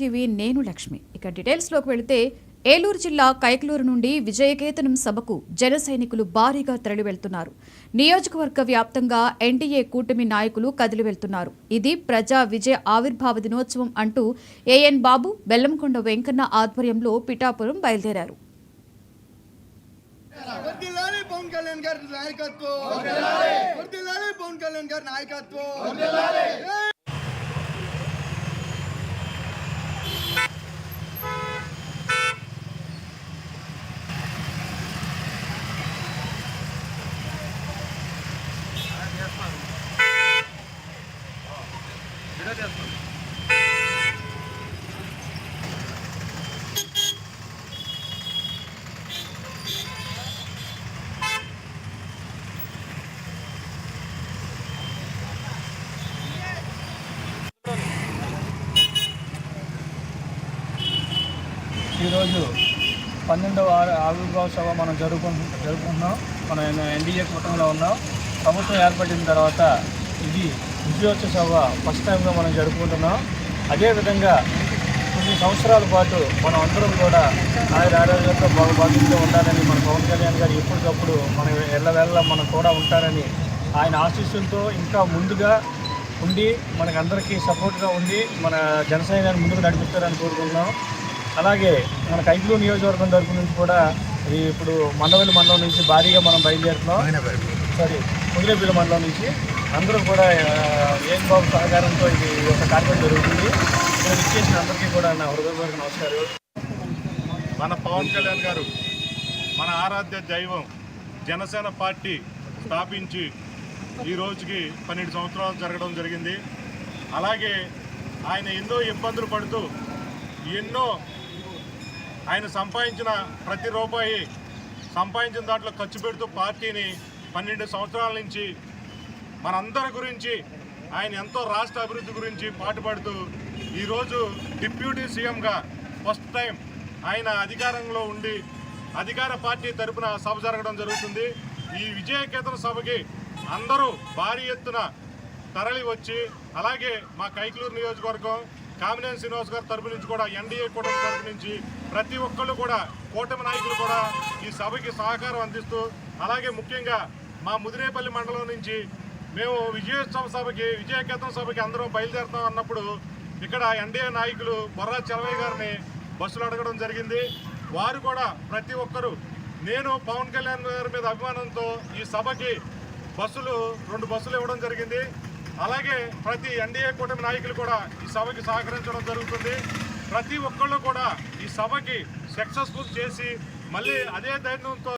TV నేను లక్ష్మి. ఇక డీటెయిల్స్లోకి వెళితే ఏలూరు జిల్లా కైకలూరు నుండి విజయకేతనం సభకు జన సైనికులు భారీగా తరలి వెళ్తున్నారు. నియోజకవర్గ వ్యాప్తంగా ఎన్డీఏ కూటమి నాయకులు కదిలి వెళ్తున్నారు. ఇది ప్రజా విజయ ఆవిర్భావ దినోత్సవం అంటూ ఏఎన్ బాబు, బెల్లంకొండ వెంకన్న ఆధ్వర్యంలో పిఠాపురం బయలుదేరారు. ఈరోజు 12వ ఆవిర్భావ సభ మనం జరుపుకుంటున్నాం. మనం ఎన్డీఏ కూటమిలో ఉన్నాం. ప్రభుత్వం ఏర్పడిన తర్వాత ఇది విజయోత్సవ సభ ఫస్ట్ టైంగా మనం జరుపుకుంటున్నాం. అదేవిధంగా కొన్ని సంవత్సరాల పాటు మనం అందరం కూడా ఆయన ఆరోగ్యంతో బాగుంటూ ఉండాలని మన పవన్ కళ్యాణ్ గారు ఎప్పటికప్పుడు మన ఎల్లవేళ మనం కూడా ఉంటారని ఆయన ఆశీస్సులతో ఇంకా ముందుగా ఉండి మనకందరికీ సపోర్ట్గా ఉండి మన జనసైన్యాన్ని ముందుకు నడిపిస్తారని కోరుకుంటున్నాం. అలాగే మన కైకలూరు నియోజకవర్గం తరపు నుంచి కూడా ఇప్పుడు మండవల్లి మండలం నుంచి భారీగా మనం బయలుదేరుతున్నాం. ముదిరేపల్లి మండలం నుంచి అందరూ కూడా ఏఎన్ బాబు సహకారంతో ఇది ఒక కార్యక్రమం జరుగుతుంది. ఇక్కడ ఇచ్చేసిన అందరికీ కూడా నా హృదయపూర్వక నమస్కారాలు. మన పవన్ కళ్యాణ్ గారు మన ఆరాధ్య దైవం జనసేన పార్టీ స్థాపించి ఈ రోజుకి 12 సంవత్సరాలు జరగడం జరిగింది. అలాగే ఆయన ఎన్నో ఇబ్బందులు పడుతూ ఆయన సంపాదించిన ప్రతి రూపాయి సంపాదించిన దాంట్లో ఖర్చు పెడుతూ పార్టీని 12 సంవత్సరాల నుంచి మనందరి గురించి ఆయన ఎంతో రాష్ట్ర అభివృద్ధి గురించి పాటుపడుతూ ఈరోజు డిప్యూటీ సీఎంగా ఫస్ట్ టైం ఆయన అధికారంలో ఉండి అధికార పార్టీ తరపున సభ జరగడం జరుగుతుంది. ఈ విజయకేతన సభకి అందరూ భారీ ఎత్తున తరలి వచ్చి అలాగే మా కైకలూరు నియోజకవర్గం కామినేని శ్రీనివాస్ గారి తరపు నుంచి కూడా ఎన్డీఏ కూటమి తరపు నుంచి ప్రతి ఒక్కళ్ళు కూడా కూటమి నాయకులు కూడా ఈ సభకి సహకారం అందిస్తూ అలాగే ముఖ్యంగా మా ముదిరేపల్లి మండలం నుంచి మేము విజయకేతన సభకి అందరం బయలుదేరుతాం అన్నప్పుడు ఇక్కడ ఎన్డీఏ నాయకులు బొర్రా చలవయ్య గారిని బస్సులు అడగడం జరిగింది. వారు కూడా ప్రతి ఒక్కరూ నేను పవన్ కళ్యాణ్ గారి మీద అభిమానంతో ఈ సభకి 2 బస్సులు ఇవ్వడం జరిగింది. అలాగే ప్రతి ఎన్డీఏ కూటమి నాయకులు కూడా ఈ సభకి సహకరించడం జరుగుతుంది. ప్రతి ఒక్కళ్ళు కూడా ఈ సభకి సక్సెస్ఫుల్ చేసి మళ్ళీ అదే ధైర్యంతో